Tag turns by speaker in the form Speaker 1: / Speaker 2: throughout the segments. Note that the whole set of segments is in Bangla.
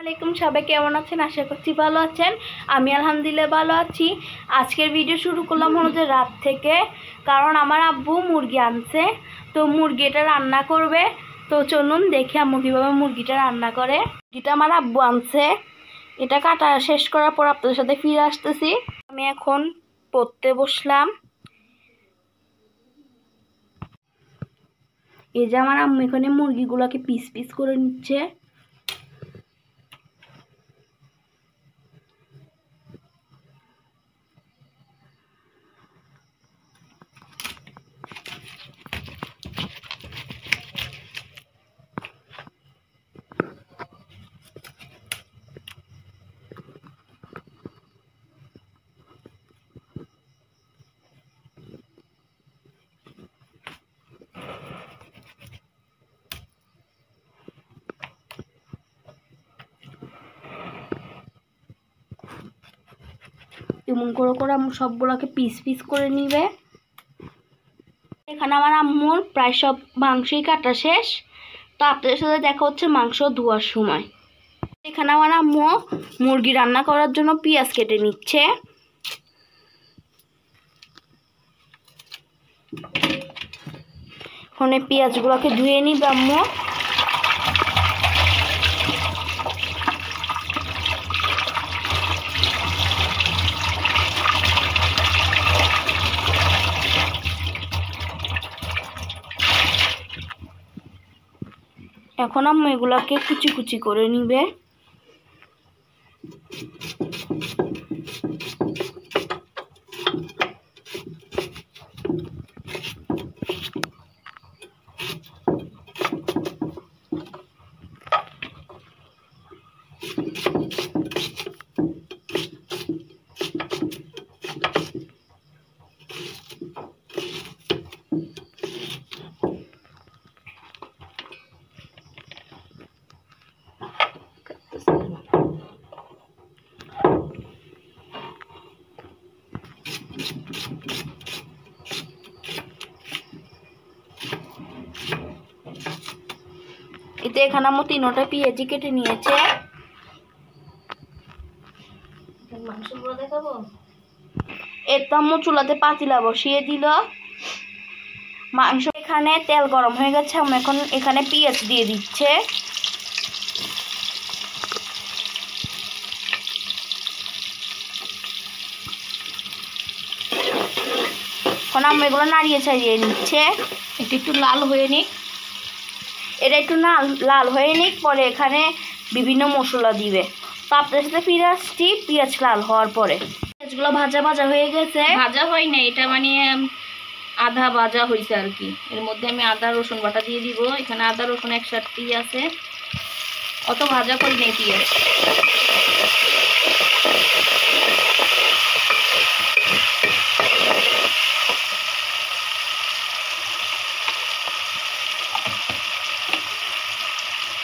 Speaker 1: আসসালামাইকুম, সবাই কেমন আছেন? আশা করছি ভালো আছেন। আমি আলহামদুলিল্লাহ ভালো আছি। আজকের ভিডিও শুরু করলাম হলো যে রাত থেকে, কারণ আমার আব্বু মুরগি আনছে, তো মুরগিটা রান্না করবে। তো চলুন দেখি আম্মু কীভাবে মুরগিটা রান্না করে। মুরগিটা আমার আব্বু আনছে, এটা কাটা শেষ করার পর আপনাদের সাথে ফিরে আসতেছি। আমি এখন পড়তে বসলাম। এই যে আমার আম্মু এখানে মুরগিগুলোকে পিস পিস করে নিচ্ছে। এমন করে করে আম্মু সবগুলোকে পিস পিস করে নিবে। এখানে আমার আম্মুর প্রায় সব মাংসই কাটা শেষ। তো আপনাদের সাথে দেখা হচ্ছে মাংস ধোয়ার সময়। এখানে আমার আম্মু মুরগি রান্না করার জন্য পেঁয়াজ কেটে নিচ্ছে। এখন পেঁয়াজগুলোকে ধুয়ে নিবে আম্মু। এখন আম্মু এগুলাকে কুচি কুচি করে নিবে। এতে এখানে আম্মু তিনটা পেঁয়াজি কেটে নিয়েছে। মাংসগুলো দেখাবো। এর তো আম্মু চুলাতে পাতিলা বসিয়ে দিল। মাংস এখানে তেল গরম হয়ে গেছে, আমি এখন এখানে পেঁয়াজ দিয়ে দিচ্ছে। এখন আম্মু এগুলো নাড়িয়ে ছাড়িয়ে নিচ্ছে। এটা একটু লাল হয়ে নিক, এটা একটু লাল হয়ে নিক, পরে এখানে বিভিন্ন মশলা দিবে। তো আপনার সাথে ফিরে আসছি পেঁয়াজ লাল হওয়ার পরে। পেঁয়াজগুলো ভাজা ভাজা হয়ে গেছে।
Speaker 2: ভাজা হয় না, এটা মানে আধা ভাজা হয়েছে আর কি। এর মধ্যে আমি আদা রসুন বাটা দিয়ে দিব। এখানে আদা রসুন একসাথে আছে, অত ভাজা করি নেই পেঁয়াজ।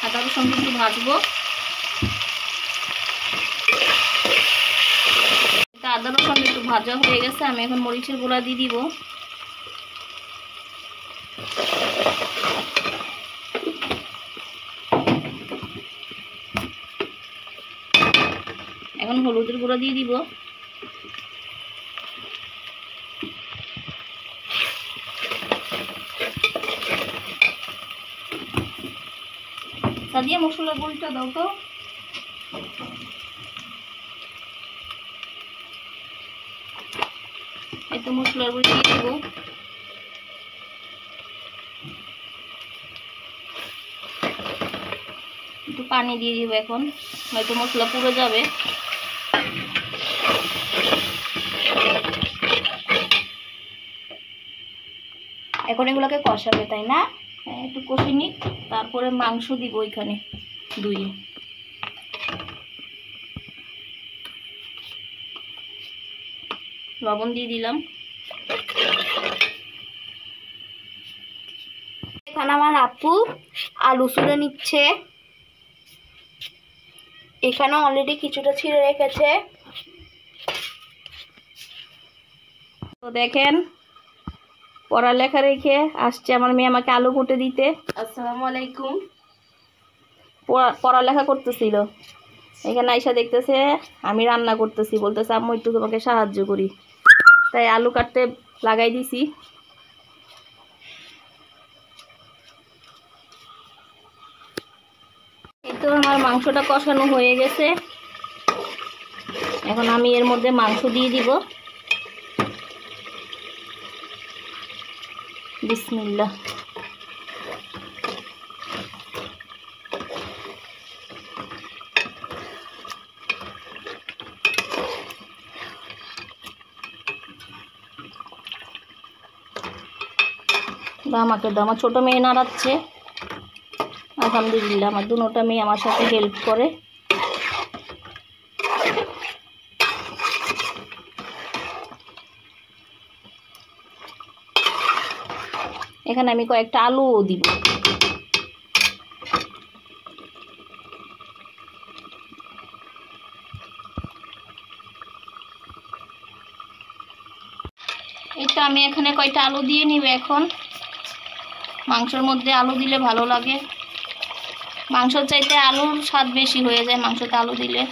Speaker 2: আদা রসুন একটু ভাজবো। আদা রসুন একটু ভাজা হয়ে গেছে, আমি এখন মরিচের গুঁড়া দিয়ে দিব। এখন হলুদের গুঁড়া দিয়ে দিব। সাদিয়া মশলার গুঁড়িটা দাও তো। এত মশলার গুঁড়ি দিয়ে দিব। একটু পানি দিয়ে দিব, এখন হয়তো মশলা পুড়ে যাবে।
Speaker 1: এখন এগুলোকে কষাবে, তাই না?
Speaker 2: হ্যাঁ, একটু কষে নিই, তারপরে মাংস দিব এখানে ধুয়ে। লবণ দিয়ে দিলাম।
Speaker 1: এখানে আমার আপু আলু ছুলে নিচ্ছে। এখানে অলরেডি কিছুটা ছিঁড়ে রেখেছে।
Speaker 2: তো দেখেন, পড়ালেখা রেখে আসছে আমার মেয়ে আমাকে আলু কুটে দিতে।
Speaker 1: আসসালামু আলাইকুম।
Speaker 2: পড়ালেখা করতেছিল। এখানে আইসা দেখতেছে আমি রান্না করতেছি, বলতেছে আম্মু একটু তোমাকে সাহায্য করি, তাই আলু কাটতে লাগাই দিছি। এই তো আমার মাংসটা কষানো হয়ে গেছে, এখন আমি এর মধ্যে মাংস দিয়ে দিব। বিসমিল্লাহ। বা আমাকে দাও, আমার ছোটো মেয়ে নাড়াচ্ছে, আলহামদুলিল্লাহ আমার দুটোটা মেয়ে আমার সাথে হেল্প করে। এখানে আমি কয়েকটা আলুও দিব। এই তো আমি এখানে কয়টা আলু দিয়ে নিব। এখন মাংসের মধ্যে আলু দিলে ভালো লাগে, মাংসর চাইতে আলুর স্বাদ বেশি হয়ে যায় মাংসতে আলু দিলে।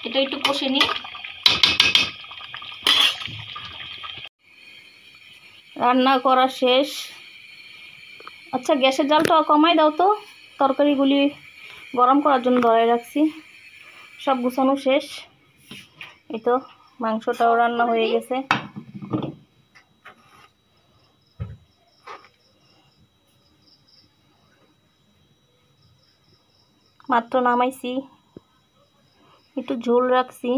Speaker 2: এটা একটু কষে নিই। রান্না করা শেষ। আচ্ছা গ্যাসের জালটা কমাই দাও তো, তরকারিগুলি গরম করার জন্য ধরাই রাখছি। সব গুছানো শেষ। এই তো মাংসটাও রান্না হয়ে গেছে। মাত্র নামাইছি, একটু ঝোল রাখছি।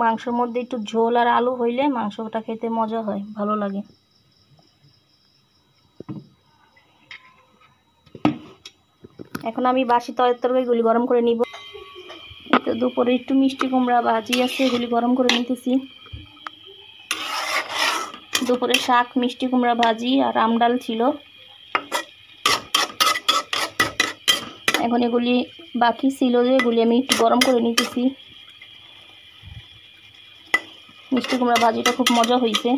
Speaker 2: মাংসের মধ্যে একটু ঝোল আর আলু হইলে মাংসটা খেতে মজা হয়, ভালো লাগে। এখন আমি বাসি তরকারিগুলি গরম করে নিব। তো দুপুরে একটু মিষ্টি কুমড়া ভাজি আছে, এগুলি গরম করে নিতেছি। দুপুরে শাক, মিষ্টি কুমড়া ভাজি আর আমডাল ছিল। এখন এগুলি বাকি ছিল যে এগুলি আমি একটু গরম করে নিতেছি। মিষ্টি কুমড়া ভাজিটা খুব মজা হয়েছে।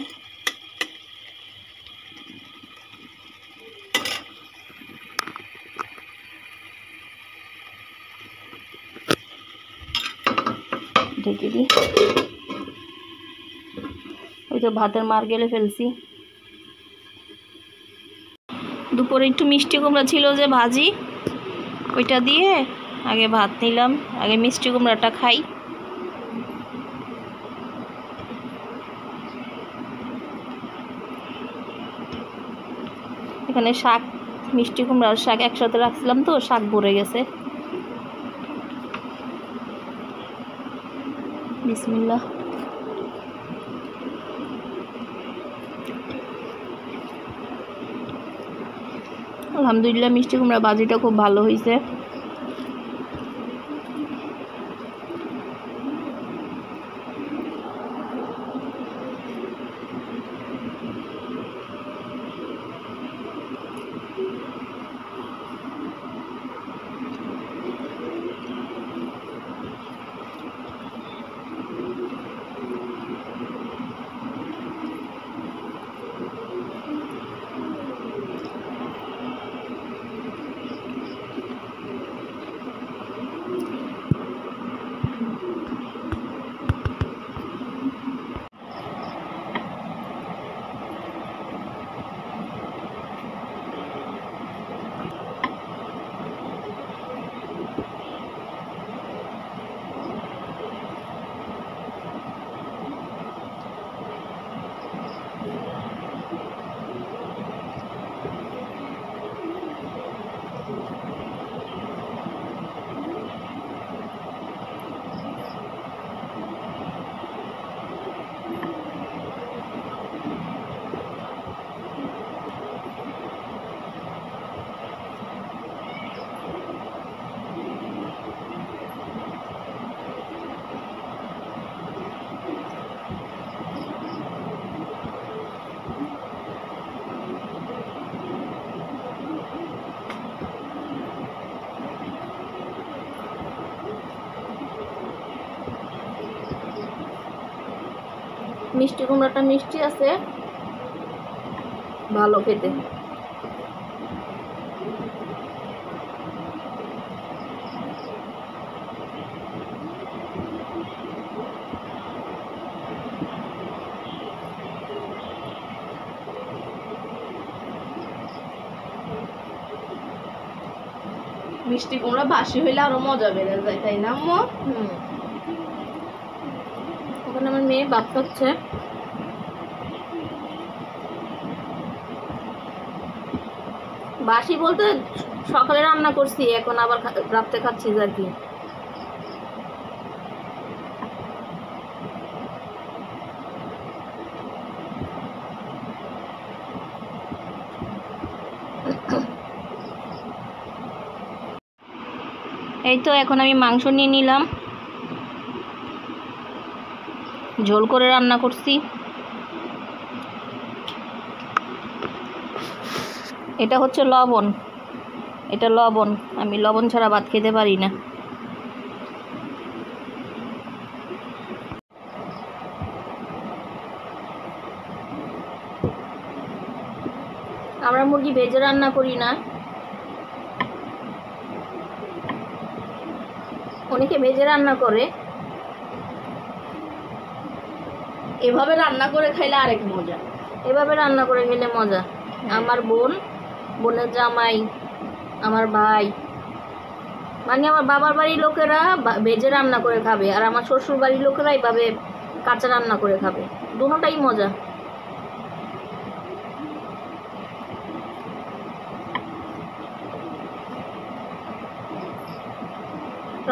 Speaker 2: ঢেকে দিই। ওই তো ভাতের মার গেলে ফেলছি। দুপুরে একটু মিষ্টি কুমড়া ছিল যে ভাজি, ওইটা দিয়ে আগে ভাত নিলাম, আগে মিষ্টি কুমড়াটা খাই। এখানে শাক, মিষ্টি কুমড়ার শাক একসাথে রাখছিলাম তো শাক ভরে গেছে। বিসমিল্লাহ। আলহামদুলিল্লাহ মিষ্টি কুমড়া ভাজিটা খুব ভালো হয়েছে। মিষ্টি কুমড়াটা মিষ্টি আছে, ভালো খেতে।
Speaker 3: মিষ্টি কুমড়া বাসি হইলে আরো মজা বেড়ে যায়, তাই না আম্মু?
Speaker 2: ওখানে আমার মেয়ে ভাত খাচ্ছে। বাসি বলতে সকালে রান্না করছি, এখন আবার রাত্রে খাচ্ছি আর কি। এই তো এখন আমি মাংস নিয়ে নিলাম, ঝোল করে রান্না করছি। এটা হচ্ছে লবণ, এটা লবণ, আমি লবণ ছাড়া ভাত খেতে পারি না। আমরা মুরগি ভেজে রান্না করি না, অনেকে ভেজে রান্না করে।
Speaker 3: এভাবে রান্না করে খাইলে আরেক মজা।
Speaker 2: এভাবে রান্না করে খেলে মজা। আমার বোন, বোনের জামাই, আমার ভাই, মানে আমার বাবার বাড়ির লোকেরা ভেজে রান্না করে খাবে, আর আমার শ্বশুর বাড়ির লোকেরা এইভাবে কাঁচা রান্না করে খাবে। দুটোটাই মজা।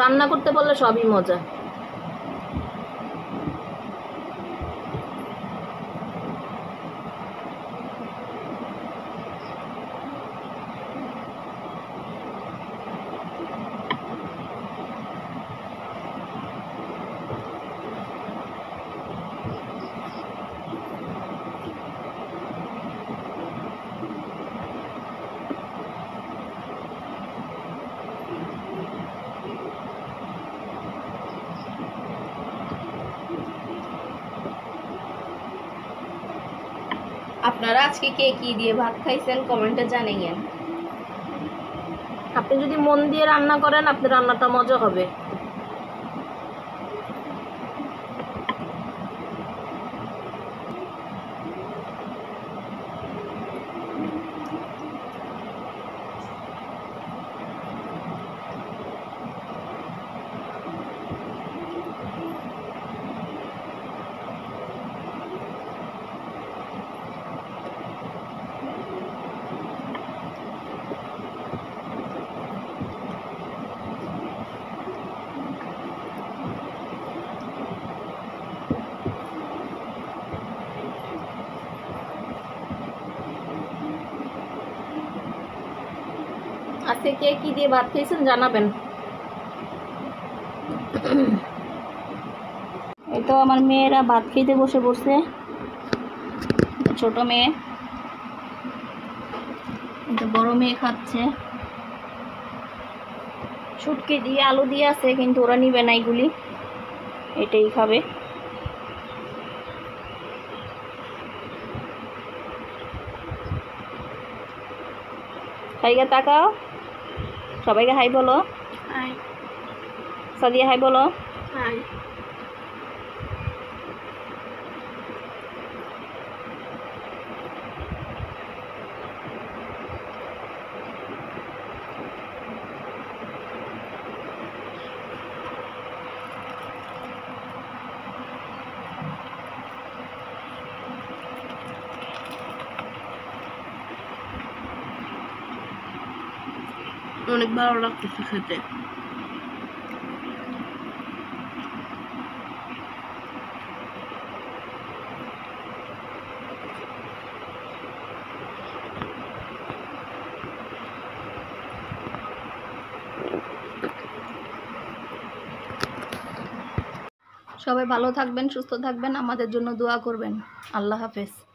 Speaker 2: রান্না করতে পারলে সবই মজা।
Speaker 3: আপনারা আজকে কে কি দিয়ে ভাত খাইছেন কমেন্টে জানিয়েন।
Speaker 2: আপনি যদি মন দিয়ে রান্না করেন, আপনার রান্নাটা মজা হবে। আজকে কে কি দিয়ে ভাত খেয়েছেন জানাবেন। এই তো আমার মেয়েরা ভাত খেতে বসে পড়ছে। ছোট মেয়ে, বড় মেয়ে খাচ্ছে। শুটকি দিয়ে আলু দিয়ে আছে, কিন্তু ওরা নিবে না, এগুলি এটাই খাবে। হাইগা তাকাও, সবাইকে হাই বলো।
Speaker 1: হাই
Speaker 2: সাদিয়া হাই বলো।
Speaker 1: হাই।
Speaker 3: অনেক ভালো লাগতেছে খেতে।
Speaker 2: সবাই ভালো থাকবেন, সুস্থ থাকবেন, আমাদের জন্য দোয়া করবেন। আল্লাহ হাফেজ।